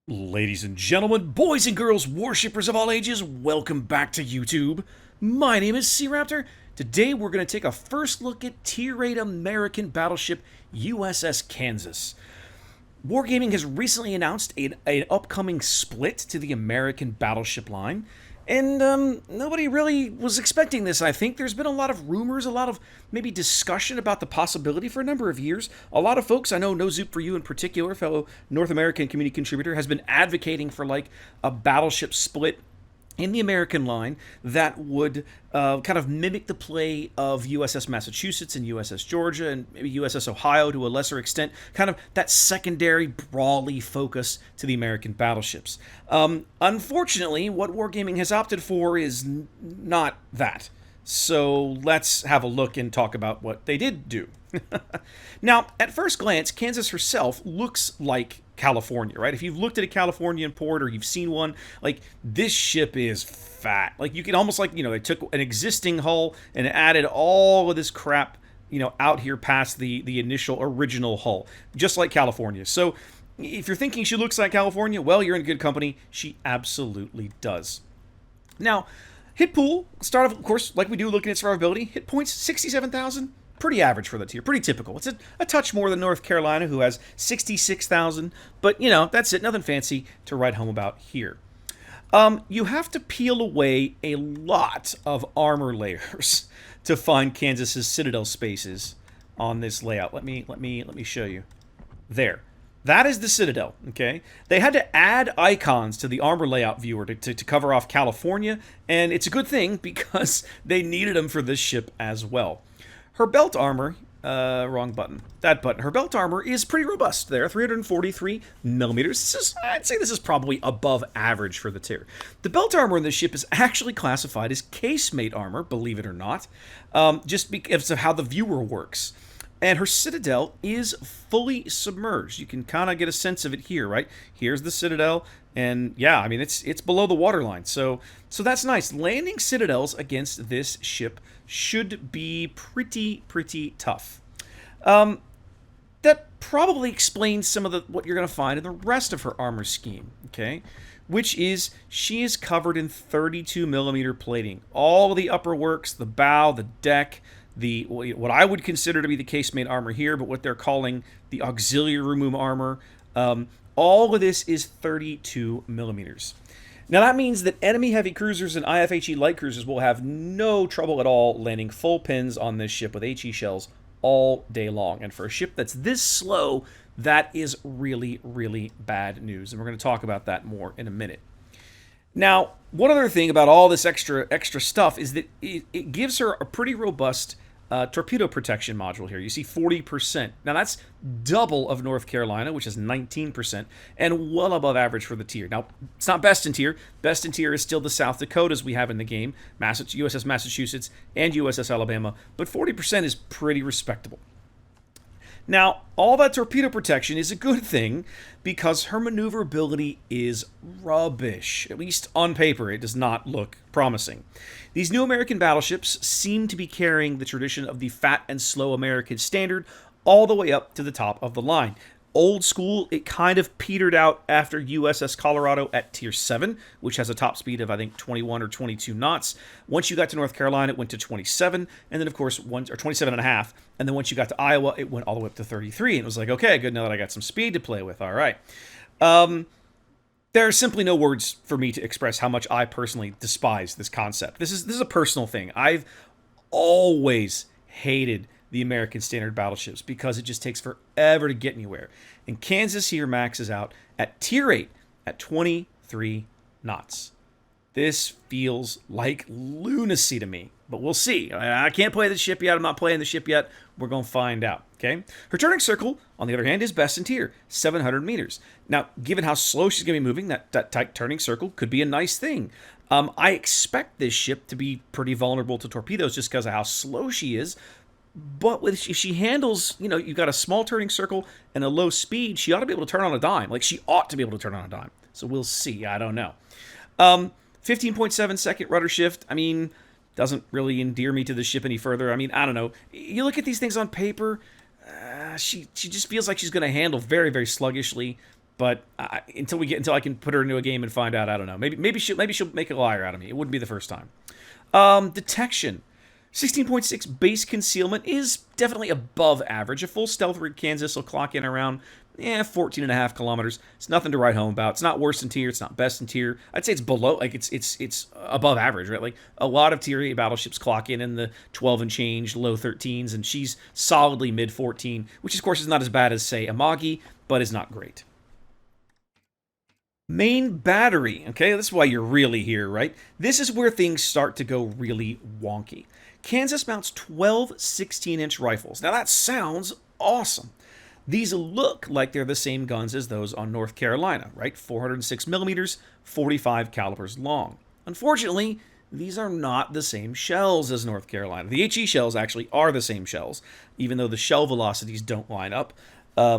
Ladies and gentlemen, boys and girls, worshippers of all ages, welcome back to YouTube. My name is SeaRaptor. Today we're going to take a first look at Tier VIII American battleship USS Kansas. Wargaming has recently announced an upcoming split to the American battleship line, and nobody really was expecting this. I think there's been a lot of rumors, a lot of maybe discussion about the possibility for a number of years. A lot of folks, I know No Zoop for You in particular, fellow North American community contributor, has been advocating for like a battleship split in the American line that would kind of mimic the play of USS Massachusetts and USS Georgia and maybe USS Ohio to a lesser extent, kind of that secondary brawly focus to the American battleships. Unfortunately, what Wargaming has opted for is not that. So let's have a look and talk about what they did do. Now, at first glance, Kansas herself looks like California, right? If you've looked at a Californian port or you've seen one, like this ship is fat. Like you can almost like, they took an existing hull and added all of this crap, out here past the initial original hull, just like California. So if you're thinking she looks like California, well, you're in good company. She absolutely does. Now, hit pool, start off, of course, like we do looking at survivability. Hit points, 67,000. Pretty average for the tier, pretty typical. It's a touch more than North Carolina, who has 66,000, but that's it, nothing fancy to write home about here. You have to peel away a lot of armor layers to find Kansas's Citadel spaces on this layout. Let me show you. There. That is the Citadel, okay? They had to add icons to the armor layout viewer to cover off California, and it's a good thing because they needed them for this ship as well. Her belt armor, wrong button, that button. Her belt armor is pretty robust there, 343 millimeters. I'd say this is probably above average for the tier. The belt armor in this ship is actually classified as casemate armor, believe it or not, just because of how the viewer works. And her Citadel is fully submerged. You can kind of get a sense of it here, right? Here's the Citadel, and yeah, I mean, it's below the waterline. So that's nice. Landing Citadels against this ship should be pretty tough. That probably explains some of what you're going to find in the rest of her armor scheme, okay? Which is she is covered in 32 millimeter plating. All the upper works, the bow, the deck, what I would consider to be the casemate armor here, but what they're calling the auxiliary room armor, all of this is 32 millimeters. Now that means that enemy heavy cruisers and IFHE light cruisers will have no trouble at all landing full pins on this ship with HE shells all day long. And for a ship that's this slow, that is really bad news. And we're going to talk about that more in a minute. Now, one other thing about all this extra stuff is that it gives her a pretty robust torpedo protection module here. You see 40%. Now, that's double of North Carolina, which is 19%, and well above average for the tier. Now, it's not best in tier. Best in tier is still the South Dakotas we have in the game, USS Massachusetts and USS Alabama, but 40% is pretty respectable. Now, all that torpedo protection is a good thing because her maneuverability is rubbish. At least on paper, it does not look promising. These new American battleships seem to be carrying the tradition of the fat and slow American standard all the way up to the top of the line. Old school, it kind of petered out after USS Colorado at Tier 7, which has a top speed of, I think, 21 or 22 knots. Once you got to North Carolina, it went to 27, and then, of course, 27 and a half. And then once you got to Iowa, it went all the way up to 33. And it was like, okay, good, now that I got some speed to play with, all right. There are simply no words for me to express how much I personally despise this concept. This is a personal thing. I've always hated the American standard battleships because it just takes forever to get anywhere. And Kansas here maxes out at Tier 8 at 23 knots. This feels like lunacy to me, but we'll see. I can't play the ship yet. I'm not playing the ship yet. We're going to find out, okay? Her turning circle, on the other hand, is best in tier, 700 meters. Now, given how slow she's going to be moving, that tight turning circle could be a nice thing. I expect this ship to be pretty vulnerable to torpedoes just because of how slow she is. But if she handles, you've got a small turning circle and a low speed, she ought to be able to turn on a dime. Like, she ought to be able to turn on a dime. So we'll see. I don't know. 15.7 second rudder shift, I mean, doesn't really endear me to the ship any further. I mean, I don't know. You look at these things on paper, she just feels like she's going to handle very, very sluggishly. But until I can put her into a game and find out, I don't know. Maybe she'll make a liar out of me. It wouldn't be the first time. Detection. 16.6 base concealment is definitely above average. A full stealth rig Kansas will clock in around 14.5 kilometers. It's nothing to write home about. It's not worse than tier. It's not best in tier. I'd say it's below, like it's above average, right? Like a lot of tier 8 battleships clock in the 12 and change, low 13s, and she's solidly mid 14, which of course is not as bad as say Amagi, but is not great. Main battery. Okay, this is why you're really here, right? This is where things start to go really wonky. Kansas mounts 12 16-inch rifles. Now that sounds awesome. These look like they're the same guns as those on North Carolina, right? 406 millimeters, 45 calibers long. Unfortunately, these are not the same shells as North Carolina. The HE shells actually are the same shells, even though the shell velocities don't line up,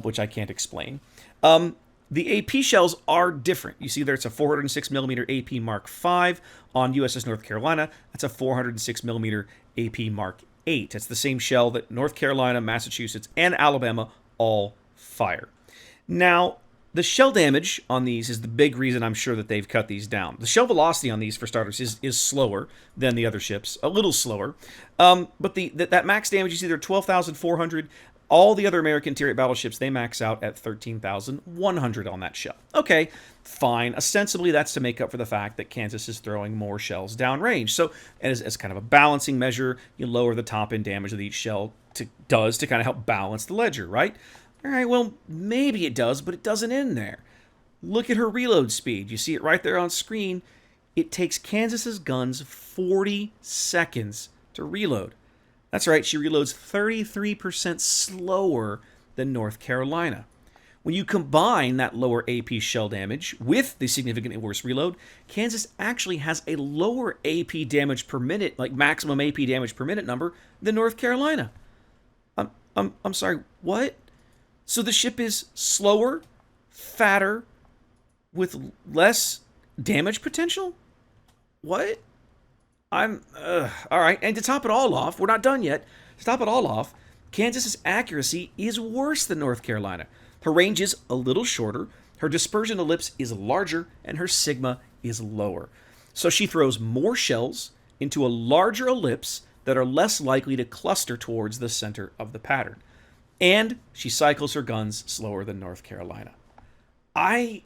which I can't explain. The AP shells are different. You see there it's a 406 millimeter AP Mark V on USS North Carolina. That's a 406 millimeter AP Mark VIII. It's the same shell that North Carolina, Massachusetts, and Alabama all fire. Now, the shell damage on these is the big reason I'm sure that they've cut these down. The shell velocity on these, for starters, is slower than the other ships, a little slower. But that max damage, you see there, 12,400. All the other American Tier 8 battleships, they max out at 13,100 on that shell. Okay, fine. Ostensibly, that's to make up for the fact that Kansas is throwing more shells downrange. So, as kind of a balancing measure, you lower the top-end damage that each shell does to kind of help balance the ledger, right? All right, well, maybe it does, but it doesn't end there. Look at her reload speed. You see it right there on screen. It takes Kansas's guns 40 seconds to reload. That's right, she reloads 33% slower than North Carolina. When you combine that lower AP shell damage with the significantly worse reload, Kansas actually has a lower AP damage per minute, like maximum AP damage per minute number, than North Carolina. I'm sorry, what? So the ship is slower, fatter, with less damage potential? What? All right, and to top it all off, we're not done yet. To top it all off, Kansas's accuracy is worse than North Carolina. Her range is a little shorter, her dispersion ellipse is larger, and her sigma is lower. So she throws more shells into a larger ellipse that are less likely to cluster towards the center of the pattern. And she cycles her guns slower than North Carolina. I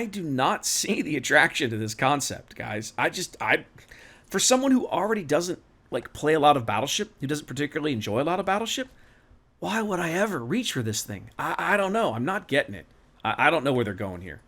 do not see the attraction to this concept, guys. For someone who already doesn't play a lot of Battleship, who doesn't particularly enjoy a lot of Battleship, why would I ever reach for this thing? I don't know. I'm not getting it. I don't know where they're going here.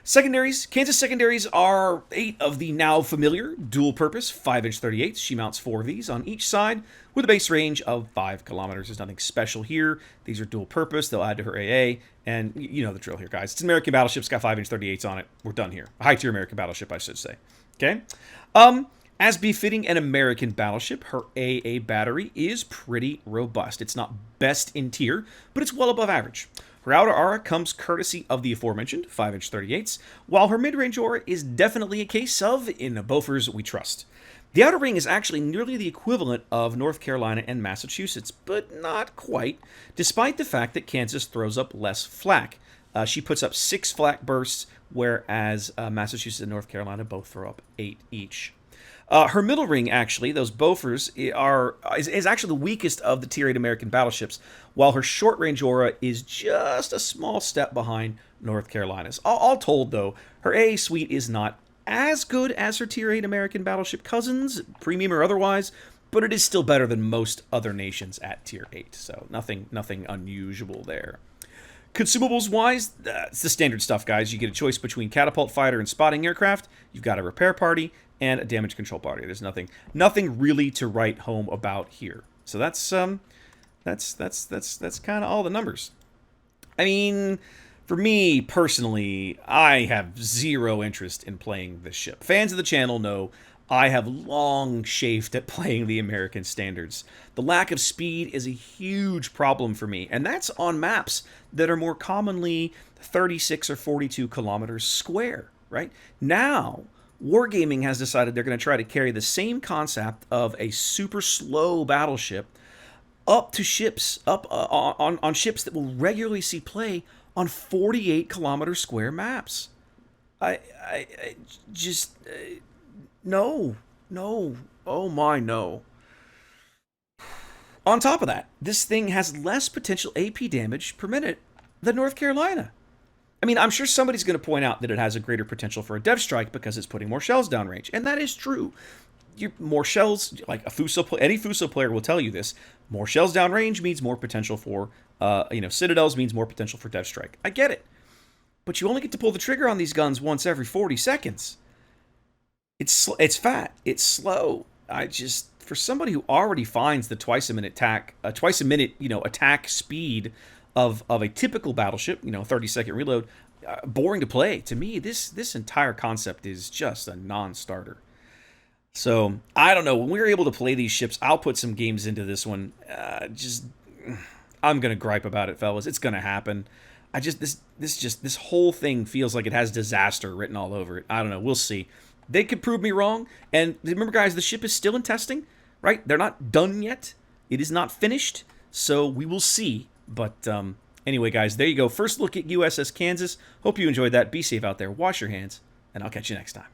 Secondaries. Kansas secondaries are 8 of the now familiar dual-purpose 5-inch 38s. She mounts 4 of these on each side with a base range of 5 kilometers. There's nothing special here. These are dual-purpose. They'll add to her AA, and you know the drill here, guys. It's an American battleship. It's got 5-inch 38s on it. We're done here. A high-tier American battleship, I should say. Okay? As befitting an American battleship, her AA battery is pretty robust. It's not best in tier, but it's well above average. Her outer aura comes courtesy of the aforementioned 5-inch 38s, while her mid-range aura is definitely a case of in the Bofors we trust. The outer ring is actually nearly the equivalent of North Carolina and Massachusetts, but not quite, despite the fact that Kansas throws up less flak. She puts up 6 flak bursts, whereas Massachusetts and North Carolina both throw up 8 each. Her middle ring, actually, those Bofors, is actually the weakest of the Tier 8 American battleships, while her short-range aura is just a small step behind North Carolina's. All told, though, her AA suite is not as good as her Tier 8 American battleship cousins, premium or otherwise, but it is still better than most other nations at Tier 8, so nothing unusual there. Consumables-wise, it's the standard stuff, guys. You get a choice between catapult fighter and spotting aircraft. You've got a repair party and a damage control party. There's nothing really to write home about here. So that's kind of all the numbers. I mean, for me personally, I have zero interest in playing this ship. Fans of the channel know I have long chafed at playing the American standards. The lack of speed is a huge problem for me, and that's on maps that are more commonly 36 or 42 kilometers square, right? Now, Wargaming has decided they're going to try to carry the same concept of a super slow battleship up to ships, on ships that will regularly see play on 48 kilometer square maps. I just no, no, oh my no. On top of that, this thing has less potential AP damage per minute than North Carolina. I mean, I'm sure somebody's going to point out that it has a greater potential for a dev strike because it's putting more shells downrange, and that is true. More shells, like any Fuso player will tell you this. More shells downrange means more potential for, Citadels means more potential for dev strike. I get it, but you only get to pull the trigger on these guns once every 40 seconds. It's fat. It's slow. For somebody who already finds the twice a minute attack speed of a typical battleship, 30-second reload, boring to play. To me, this entire concept is just a non-starter. So I don't know. When we're able to play these ships, I'll put some games into this one. I'm gonna gripe about it, fellas. It's gonna happen. This whole thing feels like it has disaster written all over it. I don't know. We'll see. They could prove me wrong. And remember, guys, the ship is still in testing, right? They're not done yet. It is not finished. So we will see. But anyway, guys, there you go. First look at USS Kansas. Hope you enjoyed that. Be safe out there. Wash your hands. And I'll catch you next time.